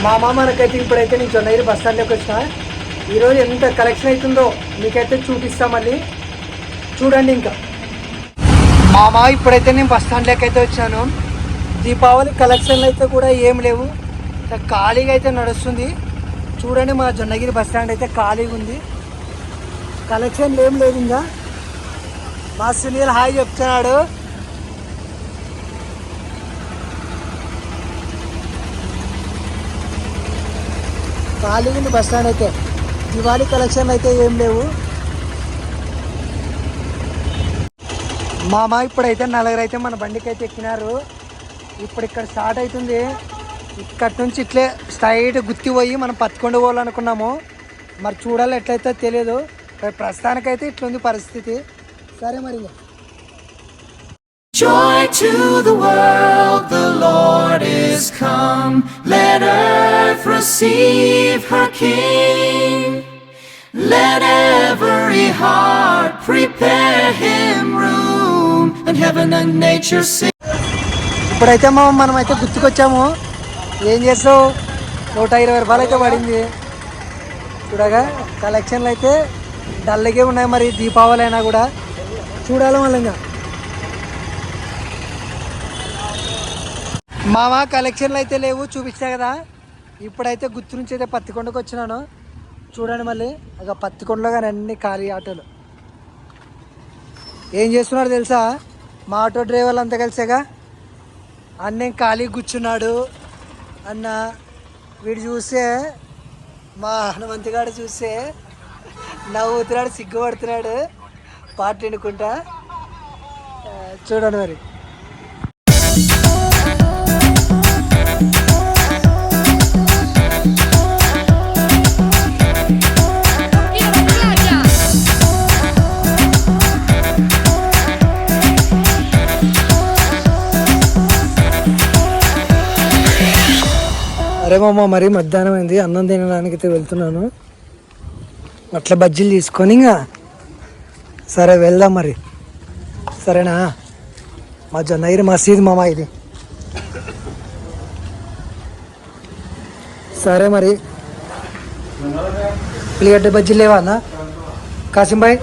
మామ మనకైతే ఇప్పుడైతే నేను జొన్నగిరి బస్ స్టాండ్లోకి వచ్చిన. ఈరోజు ఎంత కలెక్షన్ అవుతుందో మీకైతే చూపిస్తా, మళ్ళీ చూడండి. ఇంకా మామ ఇప్పుడైతే నేను బస్ స్టాండ్లోకి అయితే వచ్చాను. దీపావళి కలెక్షన్లు అయితే కూడా ఏం లేవు, ఖాళీగా అయితే నడుస్తుంది. చూడండి మా జొన్నగిరి బస్ స్టాండ్ అయితే ఖాళీగా ఉంది, కలెక్షన్లు ఏం లేదు. ఇంకా మా సునీల్ హాయ్ చెప్తున్నాడు. ఖాళీగా ఉంది బస్ స్టాండ్ అయితే. దివాళీ కలెక్షన్లు అయితే ఏం లేవు. మామ ఇప్పుడైతే నలుగురు అయితే మన బండికి అయితే ఎక్కినారు. ఇప్పుడు ఇక్కడ స్టార్ట్ అవుతుంది. ఇక్కడ నుంచి ఇట్లే స్ట్రైట్ గుత్తి పోయి మనం పత్తికొండ పోవాలనుకున్నాము. మరి చూడాలి ఎట్లయితే తెలియదు. ప్రస్తుతానికైతే ఇట్లుంది పరిస్థితి. సరే మరి Joy to the world, the Lord is come. Let earth receive her King. Let every heart prepare him room, and heaven and nature sing. ఇప్పుడైతే మనం అయితే గుర్తుకొచ్చాము. ఏం చేస్తావు, 120 రూపాయలు అయితే పడింది. చూడగా కలెక్షన్లు అయితే డల్గా ఉన్నాయి. మరి దీపావళి అయినా కూడా చూడాలి మళ్ళీ. ఇంకా మామ కలెక్షన్లు అయితే లేవు, చూపించా కదా. ఇప్పుడైతే గుర్తు నుంచి అయితే పత్తికొండకు వచ్చినాను. చూడండి మళ్ళీ ఇక పత్తికొండలో కానీ అన్ని ఖాళీ ఆటోలు. ఏం చేస్తున్నారు తెలుసా, మా ఆటో డ్రైవర్లు అంతా కలిసేగా అన్నీ ఖాళీ కూర్చున్నాడు అన్న. వీడు చూస్తే మా హనుమంతిగాడు చూస్తే నవ్వుతున్నాడు, సిగ్గుపడుతున్నాడు పాట వినుకుంటా. చూడండి మరి. అరే మామ మరి మధ్యాహ్నం అయింది, అన్నం తినడానికి అయితే వెళ్తున్నాను. అట్లా బజ్జీలు తీసుకొని ఇంకా సరే వెళ్దాం మరి. సరేనా. మా జొన్నగిరి మసీద్ మామ ఇది. సరే మరి. ఉల్లిగడ్డ బజ్జీలు లేవా అన్న కాసింబాయ్?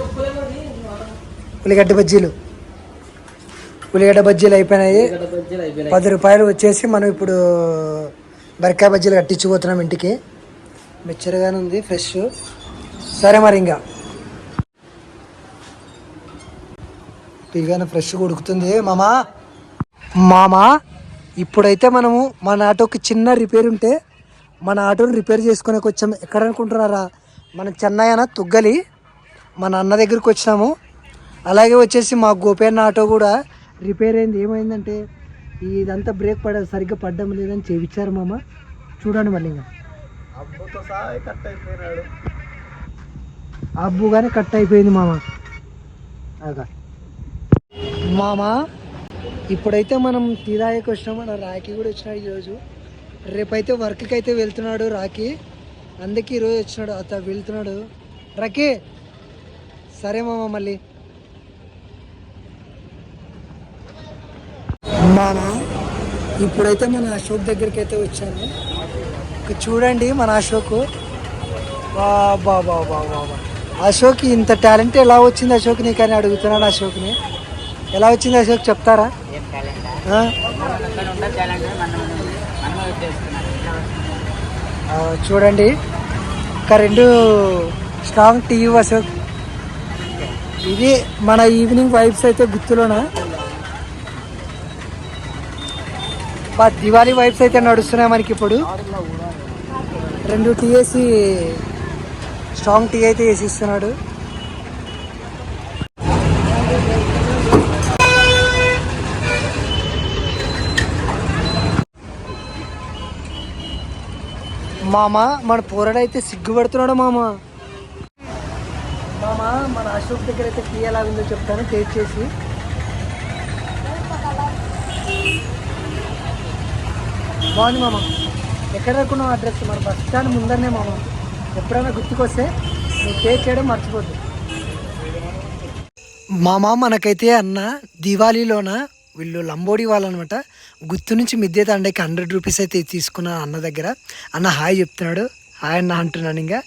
ఉల్లిగడ్డ బజ్జీలు అయిపోయినాయి. 10 రూపాయలు వచ్చేసి మనం ఇప్పుడు బరకాయ బజ్జీలు కట్టించిపోతున్నాం ఇంటికి. మెచ్చరగానే ఉంది, ఫ్రెష్. సరే మరి ఇంకా టీగానే ఫ్రెష్గా ఉడుకుతుంది. మామా ఇప్పుడైతే మనము మన ఆటోకి చిన్న రిపేర్ ఉంటే మన ఆటోని రిపేర్ చేసుకునేకి వచ్చాము. ఎక్కడ అనుకుంటున్నారా, మన చెన్నై అన్న తుగ్గలి మన అన్న దగ్గరికి వచ్చినాము. అలాగే వచ్చేసి మా గోపేన్న ఆటో కూడా రిపేర్ అయింది. ఏమైందంటే ఇదంతా బ్రేక్ సరిగ్గా పడ్డం లేదని చేయించారు మామ. చూడండి మళ్ళీ. ఇంకా అబ్బుతో సహా కట్ అయిపోయినాడు. అబ్బు కానీ కట్ అయిపోయింది మామ. ఇప్పుడైతే మనం తీరాయికి వచ్చినాము. మన రాఖీ కూడా వచ్చినాడు ఈరోజు. రేపైతే వర్క్కి అయితే వెళ్తున్నాడు రాఖీ, అందుకే ఈరోజు వచ్చినాడు. అతను వెళ్తున్నాడు రాఖీ. సరే మామ మళ్ళీ. ఇప్పుడైతే మన అశోక్ దగ్గరికి అయితే వచ్చాను. చూడండి మన అశోక్. బాబా అశోక్ ఇంత టాలెంట్ ఎలా వచ్చింది అశోక్ నీకు అని అడుగుతున్నాను. అశోక్ని ఎలా వచ్చింది అశోక్ చెప్తారా? చూడండి ఇంకా 2 స్ట్రాంగ్ టీవీ అశోక్. ఇది మన ఈవినింగ్ వైబ్స్ అయితే గుర్తులోనా దివాళీ వైబ్స్ అయితే నడుస్తున్నాయి మనకి. ఇప్పుడు 2 టీ వేసి స్ట్రాంగ్ టీ అయితే వేసి ఇస్తున్నాడు. మామ మన పోరాడైతే సిగ్గుపడుతున్నాడు మామ. మన అశోక్ దగ్గర అయితే టీ ఎలా ఉందో చెప్తాను టేస్ట్ చేసి. బాగుంది మామ. ఎక్కడ అనుకున్నావు అడ్రస్? మన బస్ స్టాండ్ ముందరనే మామ. ఎప్పుడైనా గుర్తుకొస్తే నువ్వు పే చేయడం మర్చిపోద్దు మామ. మనకైతే అన్న దివాళీలోన వీళ్ళు లంబోడి వాళ్ళు అనమాట. గుర్తు నుంచి మిద్దె తండకి 100 రూపీస్ అయితే తీసుకున్నా అన్న దగ్గర. అన్న హాయ్ చెప్తున్నాడు. హాయ్ అన్న అంటున్నాను. ఇంకా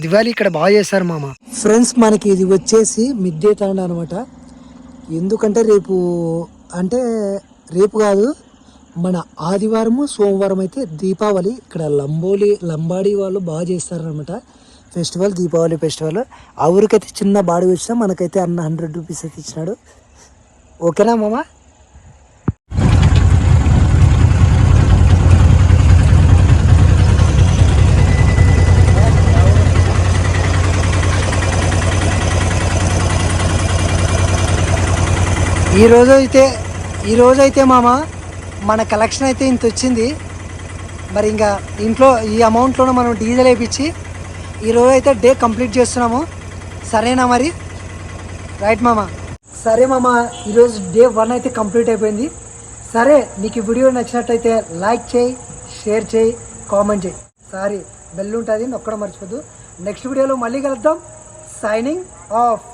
దివాళీ ఇక్కడ బాగా చేస్తారు మామ. ఫ్రెండ్స్ మనకి ఇది వచ్చేసి మిద్దె తండ అనమాట. ఎందుకంటే రేపు కాదు, మన ఆదివారము సోమవారం అయితే దీపావళి. ఇక్కడ లంబాడి వాళ్ళు బాగా చేస్తారనమాట ఫెస్టివల్, దీపావళి ఫెస్టివల్. ఆ ఊరికైతే చిన్న బాడీ వచ్చినా మనకైతే అన్న 100 రూపీస్ అయితే ఇచ్చినాడు. ఓకేనా మామ? ఈరోజైతే మామ మన కలెక్షన్ అయితే ఇంత వచ్చింది. మరి ఇంకా ఇంట్లో ఈ అమౌంట్లోనే మనం డీజిల్ వేయించి ఈరోజు అయితే డే కంప్లీట్ చేస్తున్నాము. సరేనా మరి? రైట్ మామ. సరే మామ, ఈరోజు డే 1 అయితే కంప్లీట్ అయిపోయింది. సరే, నీకు ఈ వీడియో నచ్చినట్టయితే లైక్ చేయి, షేర్ చేయి, కామెంట్ చేయి. సారీ, బెల్ ఉంటుంది, నొక్కడం మర్చిపోద్దు. నెక్స్ట్ వీడియోలో మళ్ళీ కలుద్దాం. Signing off.